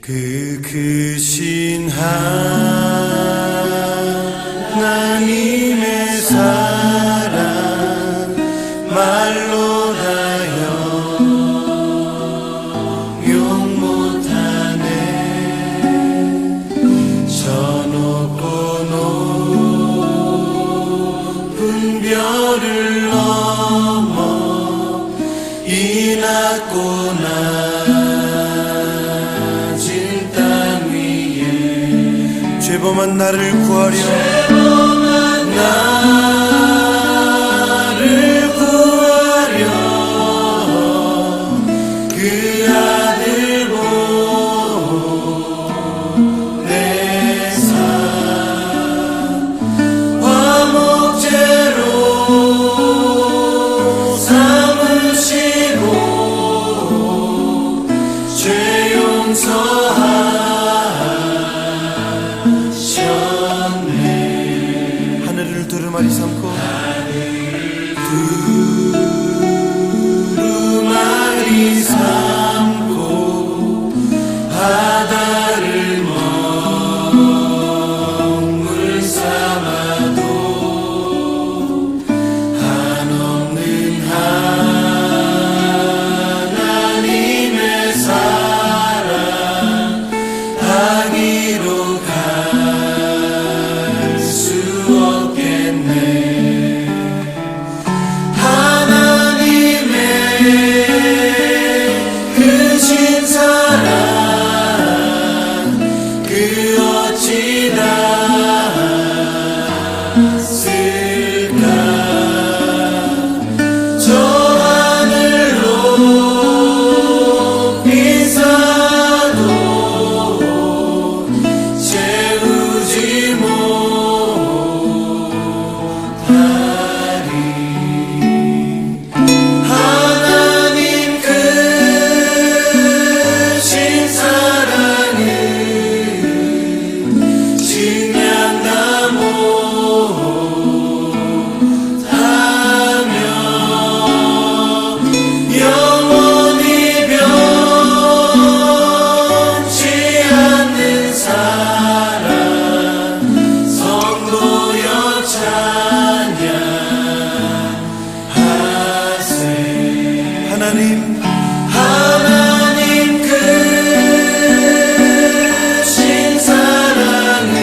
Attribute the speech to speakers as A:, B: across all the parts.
A: 그 크신 하나님의 사랑 말로 다 형용 못하네. 저 높고 높은 별을 넘어 이 낮고 낮은 땅 위에 죄범한 나를 구하려 그 아들 보내사 화목제로 삼으시고 죄 용서하셨네. 하늘을 두루마리 삼고 두루마리 삼고 바다를 먹물 삼아도 한없는 하나님의 사랑 하기로 갈 수 없겠네. 하나님의 크신 사랑 그 어찌 닿았을까. 저 하늘 높이 쌓아도 채우지 못하리. 하나님 크신 사랑을 증량다 못하며 영원히 변치 않는 사랑 성도여 찬양하세. 하나님 크신 사랑을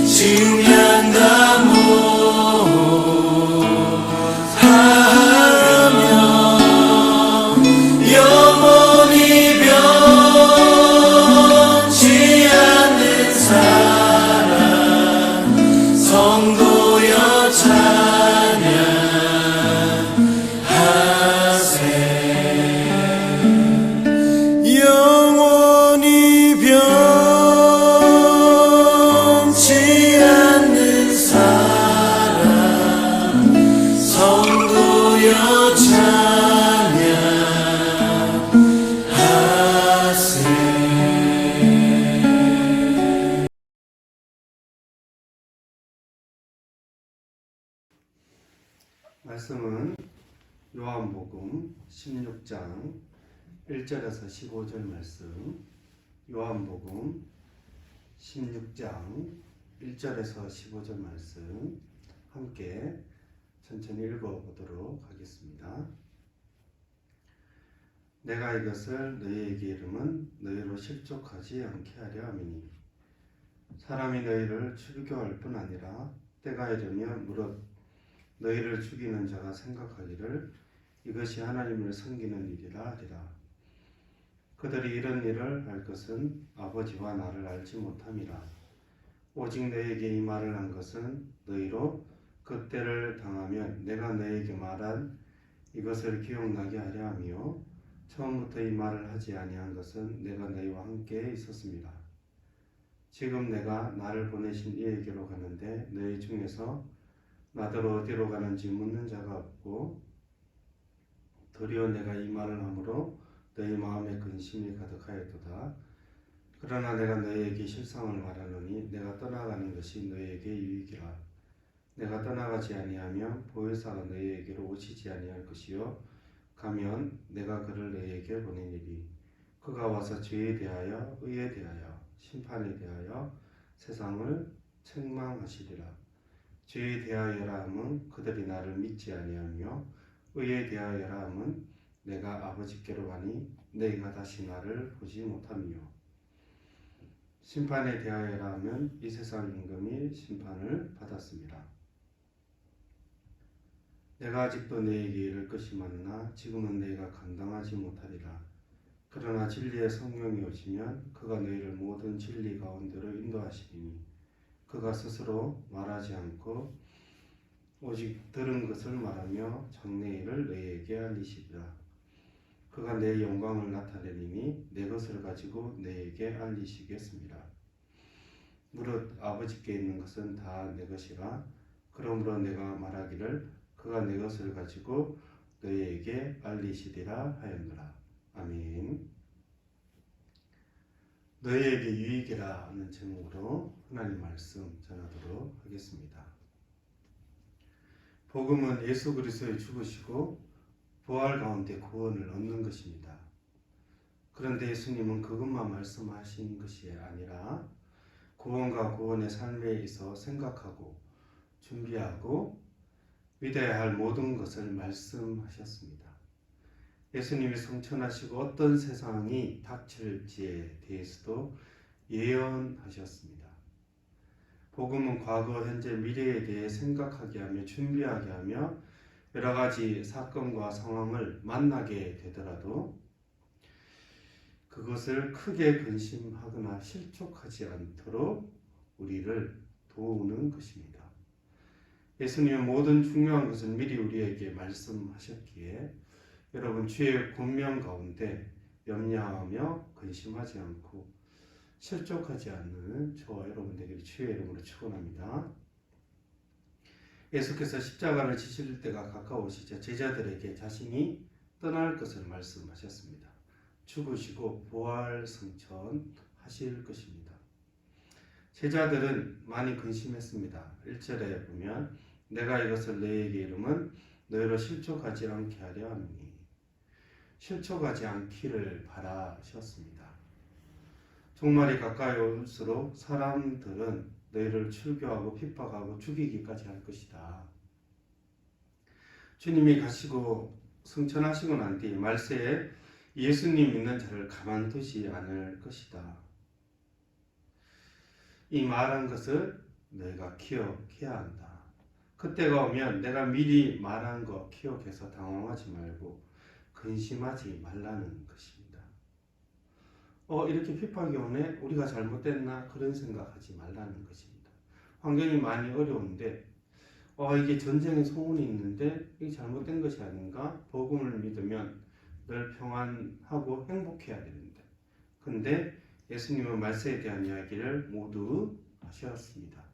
A: 증량다 못하며 영원히 변치 않는 사랑 성도여 찬양하세. 영원히 변치 않는 사랑 성도여 찬양하세.
B: 말씀은 요한복음 16장 1절에서 15절 말씀. 요한복음 16장 1절에서 15절 말씀 함께 천천히 읽어보도록 하겠습니다. 내가 이것을 너희에게 이름은 너희로 실족하지 않게 하려 함이니 사람이 너희를 죽여할 뿐 아니라 때가 이르면 무릇 너희를 죽이는 자가 생각하기를 이것이 하나님을 섬기는 일이라 하리라. 그들이 이런 일을 할 것은 아버지와 나를 알지 못함이라. 오직 너희에게 이 말을 한 것은 너희로 그 때를 당하면 내가 너희에게 말한 이것을 기억나게 하려 하며 처음부터 이 말을 하지 아니한 것은 내가 너희와 함께 있었습니다. 지금 내가 나를 보내신 이에게로 가는데 너희 중에서 나더러 어디로 가는지 묻는 자가 없고 도리어 내가 이 말을 함으로 너희 마음에 근심이 가득하였도다. 그러나 내가 너희에게 실상을 말하노니 내가 떠나가는 것이 너희에게 유익이라. 내가 떠나가지 아니하면 보혜사가 너희에게로 오시지 아니할 것이요 가면 내가 그를 너희에게 보내니리. 그가 와서 죄에 대하여 의에 대하여 심판에 대하여 세상을 책망하시리라. 죄에 대하여라 함은 그들이 나를 믿지 아니하며 의에 대하여라 함은 내가 아버지께로 가니 너희가 다시 나를 보지 못하며 심판에 대하여라 하면 이 세상 임금이 심판을 받았습니다. 내가 아직도 너희에게 이를 것이 많으나 지금은 너희가 감당하지 못하리라. 그러나 진리의 성령이 오시면 그가 너희를 모든 진리 가운데로 인도하시리니 그가 스스로 말하지 않고 오직 들은 것을 말하며 장래일을 너희에게 알리시리라. 그가 내 영광을 나타내리니 내 것을 가지고 너희에게 알리시겠습니다. 무릇 아버지께 있는 것은 다 내 것이라. 그러므로 내가 말하기를 그가 내 것을 가지고 너희에게 알리시리라 하였노라. 아멘. 너희에게 유익이라 하는 제목으로 하나님 말씀 전하도록 하겠습니다. 복음은 예수 그리스도의 죽으시고 부활 가운데 구원을 얻는 것입니다. 그런데 예수님은 그것만 말씀하신 것이 아니라 구원과 구원의 삶에 있어 생각하고 준비하고 믿어야 할 모든 것을 말씀하셨습니다. 예수님이 성천하시고 어떤 세상이 닥칠지에 대해서도 예언하셨습니다. 복음은 과거, 현재, 미래에 대해 생각하게 하며 준비하게 하며 여러 가지 사건과 상황을 만나게 되더라도 그것을 크게 근심하거나 실족하지 않도록 우리를 도우는 것입니다. 예수님은 모든 중요한 것을 미리 우리에게 말씀하셨기에 여러분 주의 권면 가운데 염려하며 근심하지 않고 실족하지 않는 저와 여러분 되기를 주의 이름으로 축원합니다. 예수께서 십자가를 지실 때가 가까우시자 제자들에게 자신이 떠날 것을 말씀하셨습니다. 죽으시고 부활 승천하실 것입니다. 제자들은 많이 근심했습니다. 1절에 보면 내가 이것을 너희에게 이름은 너희로 실족하지 않게 하려 함이니 실족하지 않기를 바라셨습니다. 종말이 가까이 올수록 사람들은 너희를 출교하고 핍박하고 죽이기까지 할 것이다. 주님이 가시고 승천하시고 난 뒤 말세에 예수님 믿는 자를 가만두지 않을 것이다. 이 말한 것을 너희가 기억해야 한다. 그때가 오면 내가 미리 말한 거 기억해서 당황하지 말고 근심하지 말라는 것입니다. 이렇게 핍박이 오네? 우리가 잘못됐나? 그런 생각하지 말라는 것입니다. 환경이 많이 어려운데 이게 전쟁의 소문이 있는데 이게 잘못된 것이 아닌가? 복음을 믿으면 늘 평안하고 행복해야 되는데 근데 예수님은 말세에 대한 이야기를 모두 하셨습니다.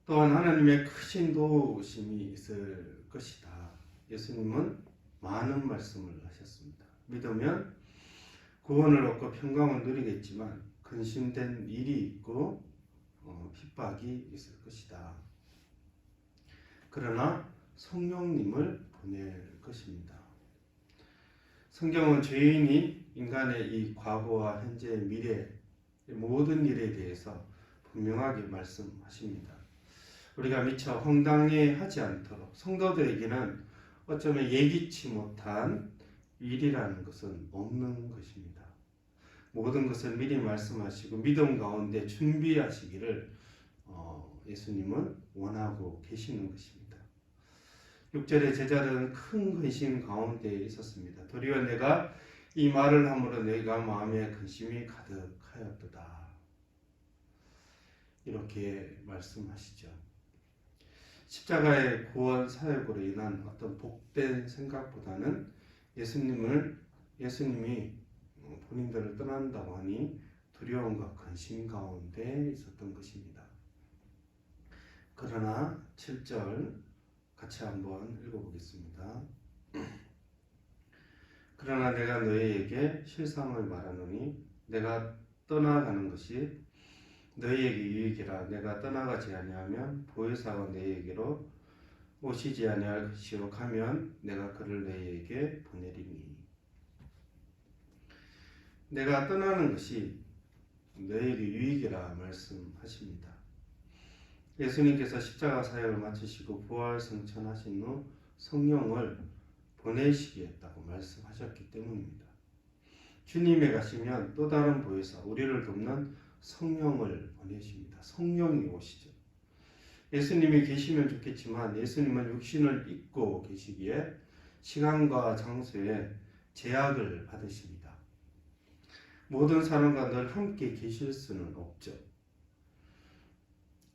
B: 또한 하나님의 크신 도우심이 있을 것이다. 예수님은 많은 말씀을 하셨습니다. 믿으면 구원을 얻고 평강을 누리겠지만 근심된 일이 있고 핍박이 있을 것이다. 그러나 성령님을 보낼 것입니다. 성경은 죄인이 인간의 이 과거와 현재, 미래 모든 일에 대해서 분명하게 말씀하십니다. 우리가 미처 황당해하지 않도록 성도들에게는 어쩌면 예기치 못한 일이라는 것은 없는 것입니다. 모든 것을 미리 말씀하시고 믿음 가운데 준비하시기를 예수님은 원하고 계시는 것입니다. 6절의 제자들은 큰 근심 가운데 있었습니다. 도리어 내가 이 말을 함으로 너희가 마음에 근심이 가득하였도다. 이렇게 말씀하시죠. 십자가의 구원 사역으로 인한 어떤 복된 생각보다는 예수님이 본인들을 떠난다고 하니 두려움과 근심 가운데 있었던 것입니다. 그러나 7절 같이 한번 읽어보겠습니다. 그러나 내가 너희에게 실상을 말하노니 내가 떠나가는 것이 너희에게 유익이라. 내가 떠나가지 아니하면 보혜사가 너희에게로 오시지 아니할 것이요 가면 내가 그를 너희에게 보내리니. 내가 떠나는 것이 너에게 유익이라 말씀하십니다. 예수님께서 십자가 사역을 마치시고 부활 승천하신 후 성령을 보내시겠다고 말씀하셨기 때문입니다. 주님에 가시면 또 다른 보혜사, 우리를 돕는 성령을 보내십니다. 성령이 오시죠. 예수님이 계시면 좋겠지만 예수님은 육신을 입고 계시기에 시간과 장소에 제약을 받으십니다. 모든 사람과 늘 함께 계실 수는 없죠.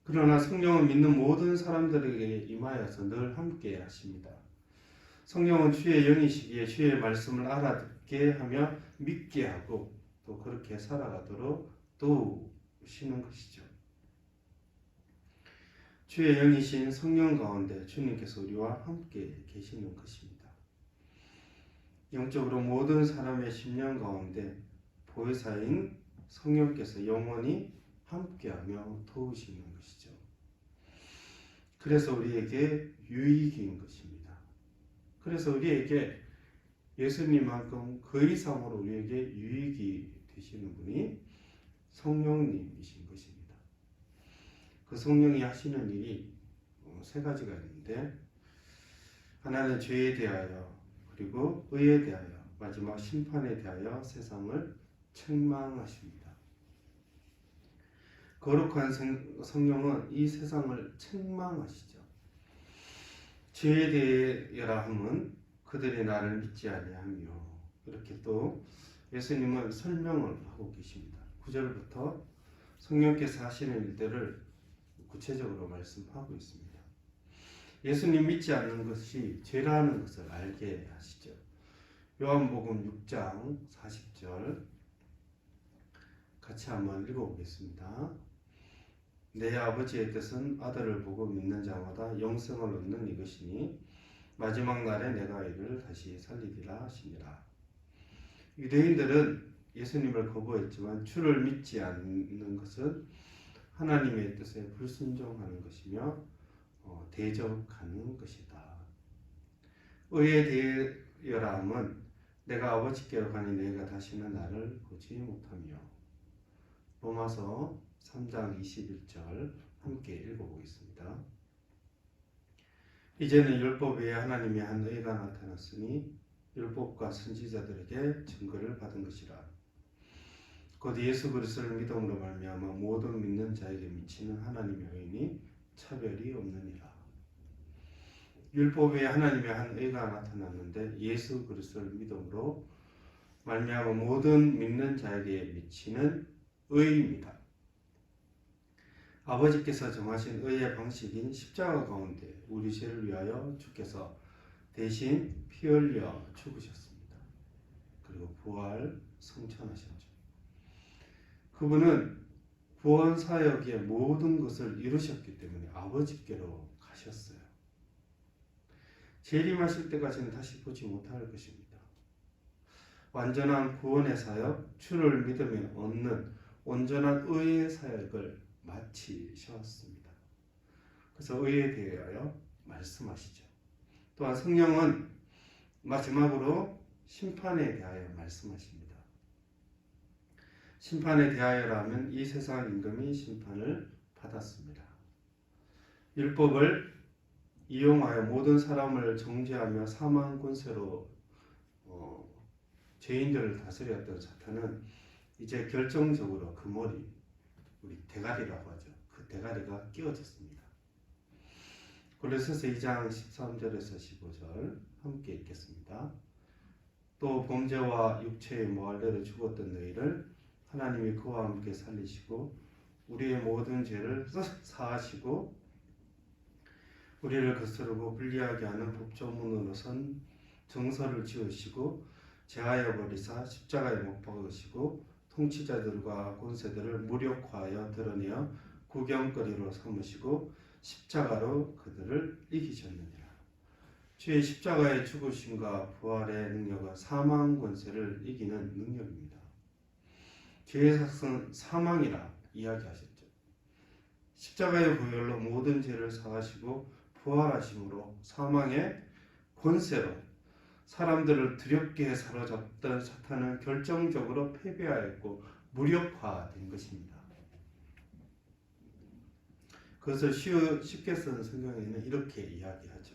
B: 그러나 성령을 믿는 모든 사람들에게 임하여서 늘 함께 하십니다. 성령은 주의 영이시기에 주의 말씀을 알아듣게 하며 믿게 하고 또 그렇게 살아가도록 도우시는 것이죠. 주의 영이신 성령 가운데 주님께서 우리와 함께 계시는 것입니다. 영적으로 모든 사람의 심령 가운데 보혜사인 성령께서 영원히 함께하며 도우시는 것이죠. 그래서 우리에게 유익인 것입니다. 그래서 우리에게 예수님만큼 그 이상으로 우리에게 유익이 되시는 분이 성령님이신 것입니다. 그 성령이 하시는 일이 세 가지가 있는데, 하나는 죄에 대하여, 그리고 의에 대하여, 마지막 심판에 대하여 세상을 책망하십니다. 거룩한 성령은 이 세상을 책망하시죠. 죄에 대하여라 함은 그들이 나를 믿지 아니하며, 이렇게 또 예수님은 설명을 하고 계십니다. 9절부터 성령께서 하시는 일들을 구체적으로 말씀하고 있습니다. 예수님 믿지 않는 것이 죄라는 것을 알게 하시죠. 요한복음 6장 40절 같이 한번 읽어보겠습니다. 내 아버지의 뜻은 아들을 보고 믿는 자마다 영생을 얻는 이것이니 마지막 날에 내가 이를 다시 살리리라 하시니라. 유대인들은 예수님을 거부했지만 주를 믿지 않는 것은 하나님의 뜻에 불순종하는 것이며 대적하는 것이다. 의에 대하여라 함은 내가 아버지께로 가니 너희가 다시는 나를 보지 못하며. 로마서 3장 21절 함께 읽어보겠습니다. 이제는 율법 외에 하나님의 한 의가 나타났으니 율법과 선지자들에게 증거를 받은 것이라. 곧 예수 그리스도를 믿음으로 말미암아 모든 믿는 자에게 미치는 하나님의 의니 차별이 없느니라. 율법 외에 하나님의 한 의가 나타났는데 예수 그리스도를 믿음으로 말미암아 모든 믿는 자에게 미치는 의입니다. 아버지께서 정하신 의의 방식인 십자가 가운데 우리 죄를 위하여 주께서 대신 피 흘려 죽으셨습니다. 그리고 부활 승천하셨죠. 그분은 구원 사역의 모든 것을 이루셨기 때문에 아버지께로 가셨어요. 재림하실 때까지는 다시 보지 못할 것입니다. 완전한 구원의 사역, 주를 믿으며 얻는 온전한 의의 사역을 마치셨습니다. 그래서 의에 대하여 말씀하시죠. 또한 성령은 마지막으로 심판에 대하여 말씀하십니다. 심판에 대하여라면 이 세상 임금이 심판을 받았습니다. 율법을 이용하여 모든 사람을 정죄하며 사망 권세로 죄인들을 다스렸던 사탄은 이제 결정적으로 그 머리, 우리 대가리라고 하죠. 그 대가리가 끼워졌습니다. 골로새서 2장 13절에서 15절 함께 읽겠습니다. 또 범죄와 육체의 모할대로 죽었던 너희를 하나님이 그와 함께 살리시고 우리의 모든 죄를 사하시고 우리를 거스르고 불리하게 하는 법조문으로선 정서를 지으시고 제하여 버리사 십자가에 못 박으시고 통치자들과 권세들을 무력화하여 드러내어 구경거리로 삼으시고 십자가로 그들을 이기셨느니라. 주의 십자가의 죽으심과 부활의 능력은 사망 권세를 이기는 능력입니다. 죄의 삭은 사망이라 이야기하셨죠. 십자가의 보혈로 모든 죄를 사하시고 부활하심으로 사망의 권세로 사람들을 두렵게 사로잡던 사탄은 결정적으로 패배하였고 무력화된 것입니다. 그것을 쉽게 쓰는 성경에는 이렇게 이야기하죠.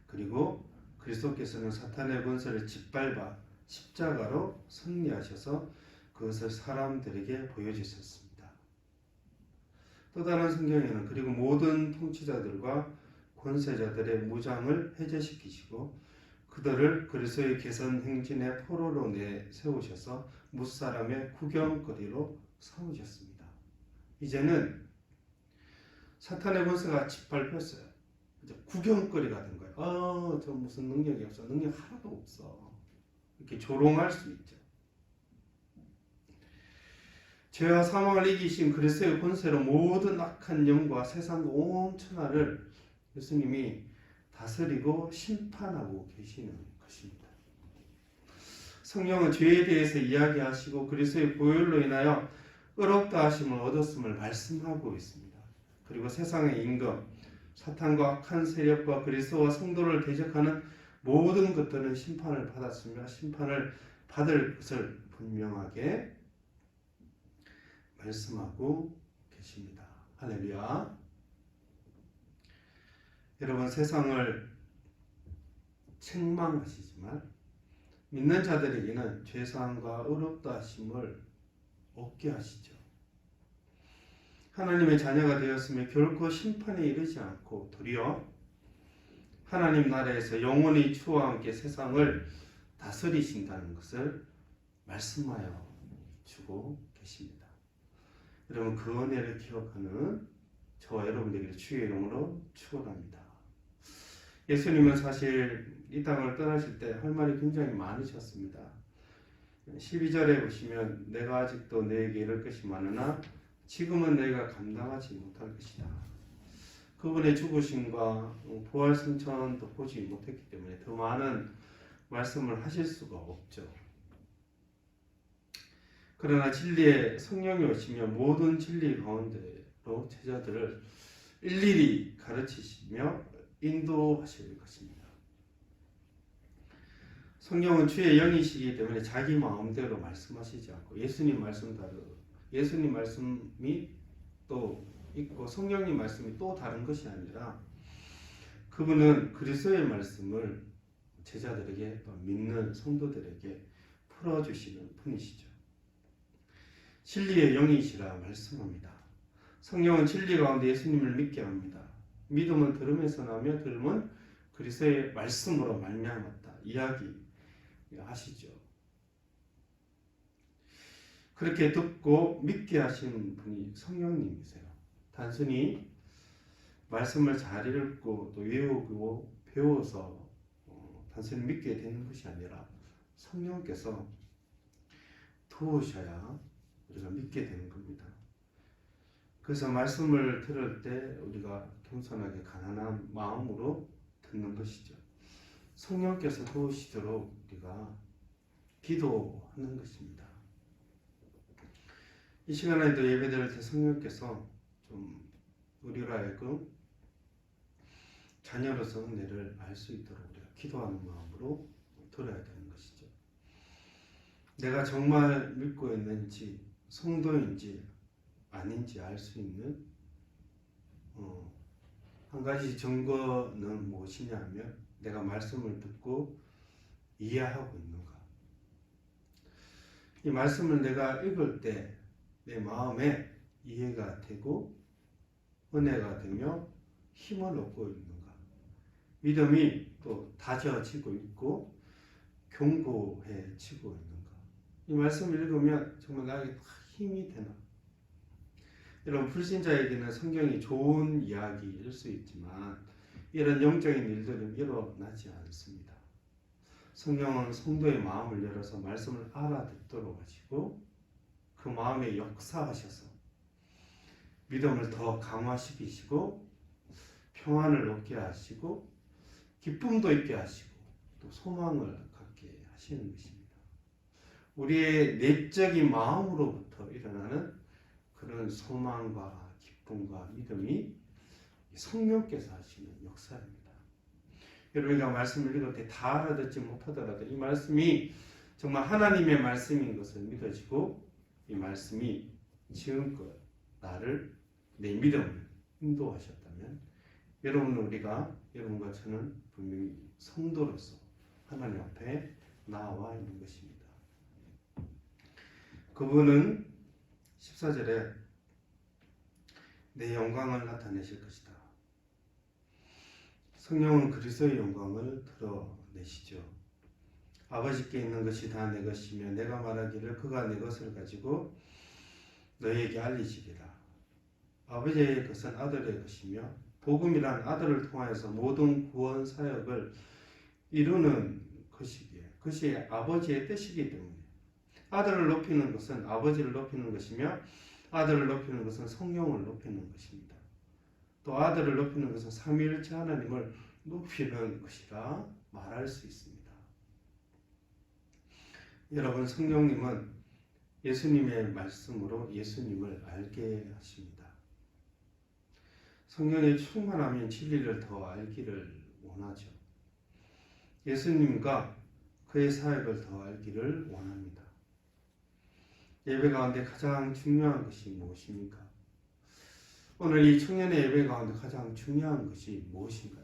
B: 그리고 그리스도께서는 사탄의 권세를 짓밟아 십자가로 승리하셔서 그것을 사람들에게 보여주셨습니다. 또 다른 성경에는 그리고 모든 통치자들과 권세자들의 무장을 해제시키시고 그들을 그리스도의 개선 행진의 포로로 내세우셔서 무사람의 구경거리로 삼으셨습니다. 이제는 사탄의 권세가 짓밟혔어요. 이제 구경거리가 된 거예요. 저 무슨 능력이 없어. 능력 하나도 없어. 이렇게 조롱할 수 있죠. 죄와 사망을 이기신 그리스도의 권세로 모든 악한 영과 세상 온 천하를 예수님이 다스리고 심판하고 계시는 것입니다. 성령은 죄에 대해서 이야기하시고 그리스도의 보혈로 인하여 의롭다 하심을 얻었음을 말씀하고 있습니다. 그리고 세상의 임금, 사탄과 악한 세력과 그리스도와 성도를 대적하는 모든 것들은 심판을 받았으며 심판을 받을 것을 분명하게 말씀하고 계십니다. 할렐루야. 여러분, 세상을 책망하시지만 믿는 자들에게는 죄사함과 의롭다 하심을 얻게 하시죠. 하나님의 자녀가 되었으며 결코 심판에 이르지 않고 도리어 하나님 나라에서 영원히 주와 함께 세상을 다스리신다는 것을 말씀하여 주고 계십니다. 여러분, 그 은혜를 기억하는 저와 여러분들에게 주의 이름으로 축원합니다. 예수님은 사실 이 땅을 떠나실 때 할 말이 굉장히 많으셨습니다. 12절에 보시면 내가 아직도 너에게 이를 것이 많으나 지금은 너희가 감당하지 못할 것이다. 그분의 죽으심과 부활 승천도 보지 못했기 때문에 더 많은 말씀을 하실 수가 없죠. 그러나 진리의 성령이 오시며 모든 진리 가운데로 제자들을 일일이 가르치시며 인도하실 것입니다. 성령은 주의 영이시기 때문에 자기 마음대로 말씀하시지 않고 예수님 말씀이 또 있고 성령님 말씀이 또 다른 것이 아니라 그분은 그리스도의 말씀을 제자들에게 또 믿는 성도들에게 풀어주시는 분이시죠. 진리의 영이시라 말씀합니다. 성령은 진리 가운데 예수님을 믿게 합니다. 믿음은 들음에서 나며 들음은 그리스도의 말씀으로 말미암았다 이야기하시죠. 그렇게 듣고 믿게 하신 분이 성령님이세요. 단순히 말씀을 잘 읽고 또 외우고 배워서 단순히 믿게 되는 것이 아니라 성령께서 도우셔야 우리가 믿게 되는 겁니다. 그래서 말씀을 들을 때 우리가 겸손하게 가난한 마음으로 듣는 것이죠. 성령께서 도우시도록 우리가 기도하는 것입니다. 이 시간에도 예배드릴 때 성령께서 좀 우리로 하여금 자녀로서 은혜를 알 수 있도록 우리가 기도하는 마음으로 들어야 되는 것이죠. 내가 정말 믿고 있는지 성도인지 아닌지 알 수 있는 한 가지 증거는 무엇이냐 하면 내가 말씀을 듣고 이해하고 있는가. 이 말씀을 내가 읽을 때 내 마음에 이해가 되고 은혜가 되며 힘을 얻고 있는가. 믿음이 또 다져지고 있고 견고해지고 있는가. 이 말씀을 읽으면 정말 나에게 힘이 되나. 여러분, 불신자에게는 성경이 좋은 이야기일 수 있지만 이런 영적인 일들은 일어나지 않습니다. 성경은 성도의 마음을 열어서 말씀을 알아듣도록 하시고 그 마음에 역사하셔서 믿음을 더 강화시키시고 평안을 얻게 하시고 기쁨도 있게 하시고 또 소망을 갖게 하시는 것입니다. 우리의 내적인 마음으로부터 일어나는 그런 소망과 기쁨과 믿음이 성령께서 하시는 역사입니다. 여러분과 말씀을 읽을 때 다 알아듣지 못하더라도 이 말씀이 정말 하나님의 말씀인 것을 믿어지고 이 말씀이 지금껏 나를 내 믿음을 인도하셨다면 여러분과 저는 분명히 성도로서 하나님 앞에 나와 있는 것입니다. 그분은 14절에 내 영광을 나타내실 것이다. 성령은 그리스도의 영광을 드러내시죠. 아버지께 있는 것이 다 내 것이며 내가 말하기를 그가 내 것을 가지고 너희에게 알리시리라. 아버지의 것은 아들의 것이며 복음이란 아들을 통하여서 모든 구원 사역을 이루는 것이기에 그것이 아버지의 뜻이기 때문에 아들을 높이는 것은 아버지를 높이는 것이며 아들을 높이는 것은 성령을 높이는 것입니다. 또 아들을 높이는 것은 삼위일체 하나님을 높이는 것이라 말할 수 있습니다. 여러분, 성령님은 예수님의 말씀으로 예수님을 알게 하십니다. 성령의 충만하면 진리를 더 알기를 원하죠. 예수님과 그의 사역을 더 알기를 원합니다. 예배 가운데 가장 중요한 것이 무엇입니까? 오늘 이 청년의 예배 가운데 가장 중요한 것이 무엇인가요?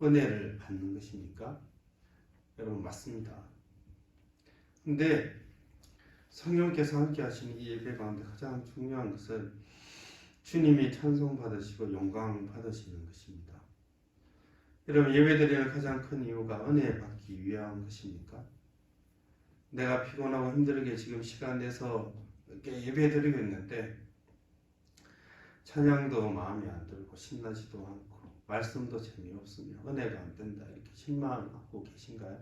B: 은혜를 받는 것입니까? 여러분, 맞습니다. 근데 성령께서 함께 하시는 이 예배 가운데 가장 중요한 것은 주님이 찬송 받으시고 영광 받으시는 것입니다. 여러분, 예배드리는 가장 큰 이유가 은혜 받기 위한 것입니까? 내가 피곤하고 힘들게 지금 시간 내서 이렇게 예배드리고 있는데 찬양도 마음에 안 들고 신나지도 않고 말씀도 재미없으며 은혜가 안 된다 이렇게 실망하고 계신가요?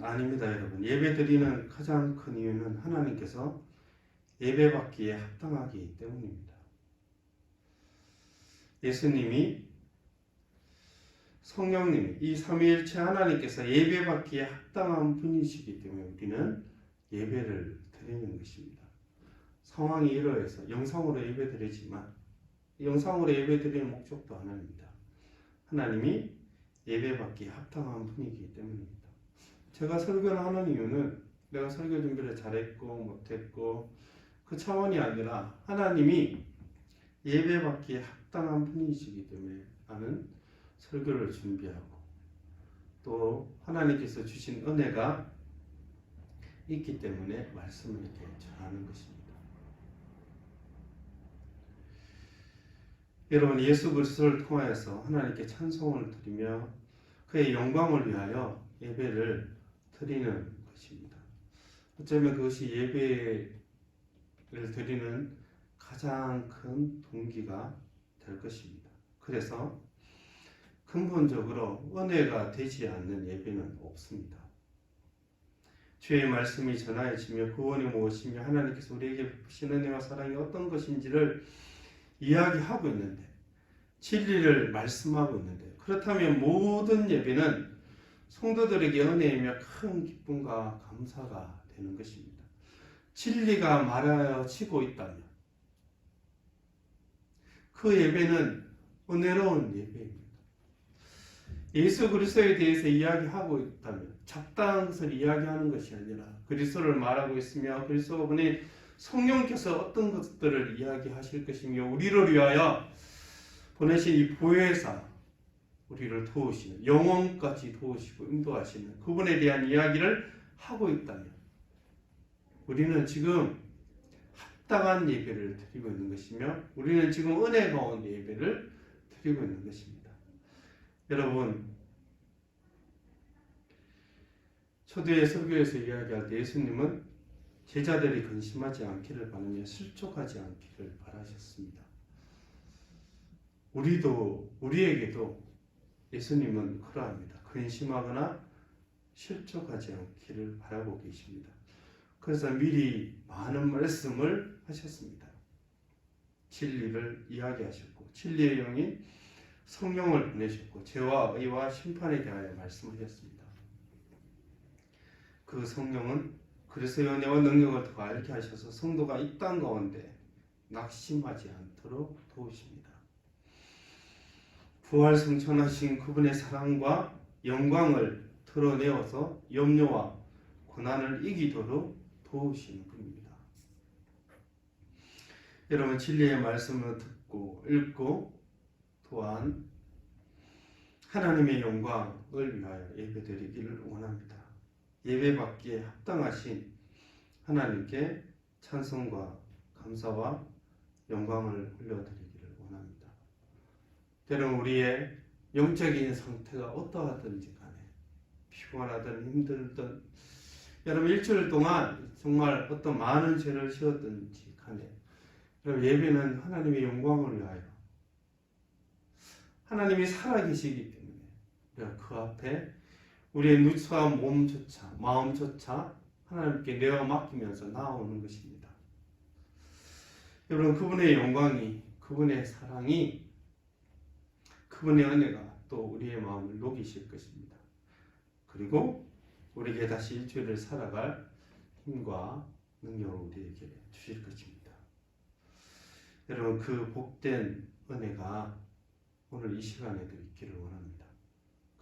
B: 아닙니다, 여러분. 예배드리는 가장 큰 이유는 하나님께서 예배받기에 합당하기 때문입니다. 예수님이, 성령님이, 이 삼위일체 하나님께서 예배받기에 합당한 분이시기 때문에 우리는 예배를 드리는 것입니다. 상황이 이러해서 영상으로 예배드리지만 영상으로 예배드리는 목적도 하나입니다. 하나님이 예배받기에 합당한 분이기 때문입니다. 제가 설교를 하는 이유는 내가 설교 준비를 잘했고 못했고 그 차원이 아니라 하나님이 예배받기에 합당한 분이시기 때문에 나는 설교를 준비하고 또 하나님께서 주신 은혜가 있기 때문에 말씀을 이렇게 전하는 것입니다. 여러분, 예수 그리스도를 통하여서 하나님께 찬송을 드리며 그의 영광을 위하여 예배를 드리는 것입니다. 어쩌면 그것이 예배를 드리는 가장 큰 동기가 될 것입니다. 그래서 근본적으로 은혜가 되지 않는 예배는 없습니다. 주의 말씀이 전하여지며 구원이 무엇이며 하나님께서 우리에게 베푸신 은혜와 사랑이 어떤 것인지를 이야기하고 있는데 진리를 말씀하고 있는데 그렇다면 모든 예배는 성도들에게 은혜이며 큰 기쁨과 감사가 되는 것입니다. 진리가 말하여지고 있다면 그 예배는 은혜로운 예배입니다. 예수 그리스도에 대해서 이야기하고 있다면 잡다한 것을 이야기하는 것이 아니라 그리스도를 말하고 있으며 그리스도가 보낸 성령께서 어떤 것들을 이야기하실 것이며 우리를 위하여 보내신 이 보혜사 우리를 도우시는 영혼까지 도우시고 인도하시는 그분에 대한 이야기를 하고 있다면 우리는 지금 합당한 예배를 드리고 있는 것이며 우리는 지금 은혜 가운데 예배를 드리고 있는 것입니다. 여러분, 초대의 설교에서 이야기할 때 예수님은 제자들이 근심하지 않기를 바라며 실족하지 않기를 바라셨습니다. 우리에게도 예수님은 그러합니다. 근심하거나 실족하지 않기를 바라고 계십니다. 그래서 미리 많은 말씀을 하셨습니다. 진리를 이야기하셨고 진리의 영인 성령을 보내셨고 죄와 의와 심판에 대하여 말씀하셨습니다. 그 성령은 그리스도의 은혜와 능력을 더 알게 하셔서 성도가 이 땅 가운데 낙심하지 않도록 도우십니다. 부활 승천하신 그분의 사랑과 영광을 드러내어서 염려와 고난을 이기도록 도우시는 분입니다. 여러분, 진리의 말씀을 듣고 읽고 또한 하나님의 영광을 위하여 예배드리기를 원합니다. 예배받기에 합당하신 하나님께 찬송과 감사와 영광을 올려드리기를 원합니다. 때론 우리의 영적인 상태가 어떠하든지 간에 피곤하든 힘들든 여러분 일주일 동안 정말 어떤 많은 죄를 지었든지 간에 여러분 예배는 하나님의 영광을 위하여 하나님이 살아계시기 때문에 우리가 그 앞에 우리의 누추한 몸조차 마음조차 하나님께 내어 맡기면서 나오는 것입니다. 여러분 그분의 영광이 그분의 사랑이 그분의 은혜가 또 우리의 마음을 녹이실 것입니다. 그리고 우리에게 다시 일주일을 살아갈 힘과 능력을 우리에게 주실 것입니다. 여러분 그 복된 은혜가 오늘 이 시간에도 있기를 원합니다.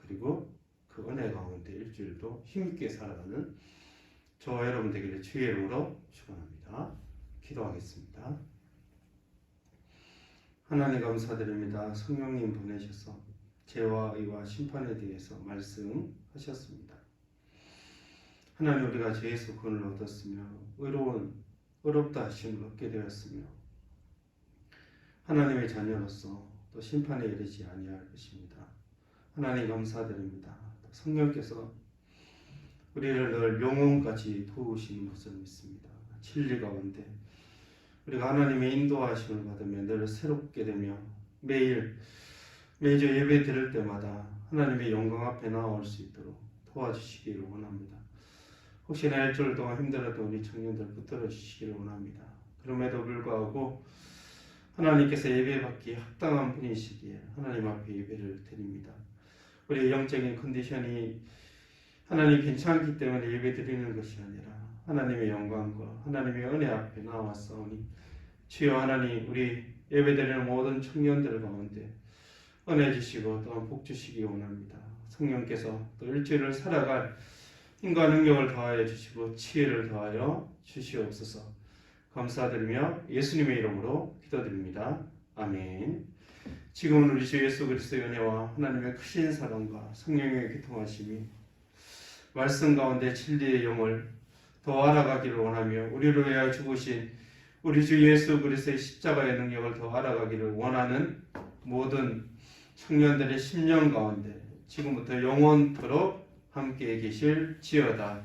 B: 그리고 그 은혜 가운데 일주일도 힘있게 살아가는 저와 여러분 되기를 주의 이름으로 축원합니다. 기도하겠습니다. 하나님 감사드립니다. 성령님 보내셔서 죄와 의와 심판에 대해서 말씀하셨습니다. 하나님 우리가 죄에서 구원을 얻었으며 의롭다 하심을 얻게 되었으며 하나님의 자녀로서 또 심판에 이르지 아니할 것입니다. 하나님 감사드립니다. 성령께서 우리를 늘 영혼까지 도우시는 것을 믿습니다. 진리 가운데 우리가 하나님의 인도하심을 받으며 늘 새롭게 되며 매주 예배 드릴 때마다 하나님의 영광 앞에 나올 수 있도록 도와주시기를 원합니다. 혹시나 일주일 동안 힘들었던 우리 청년들 붙들어 주시기를 원합니다. 그럼에도 불구하고 하나님께서 예배받기 합당한 분이시기에 하나님 앞에 예배를 드립니다. 우리의 영적인 컨디션이 하나님 괜찮기 때문에 예배 드리는 것이 아니라 하나님의 영광과 하나님의 은혜 앞에 나왔사오니 주여 하나님 우리 예배 드리는 모든 청년들 가운데 은혜 주시고 또한 복 주시기 원합니다. 성령께서 또 일주일을 살아갈 힘과 능력을 더하여 주시고 지혜를 더하여 주시옵소서. 감사드리며 예수님의 이름으로 기도드립니다. 아멘. 지금은 우리 주 예수 그리스도의 은혜와 하나님의 크신 사랑과 성령의 교통하심이 말씀 가운데 진리의 영을 더 알아가기를 원하며 우리를 위하여 죽으신 우리 주 예수 그리스도의 십자가의 능력을 더 알아가기를 원하는 모든 청년들의 심령 가운데 지금부터 영원토록 함께 계실지어다.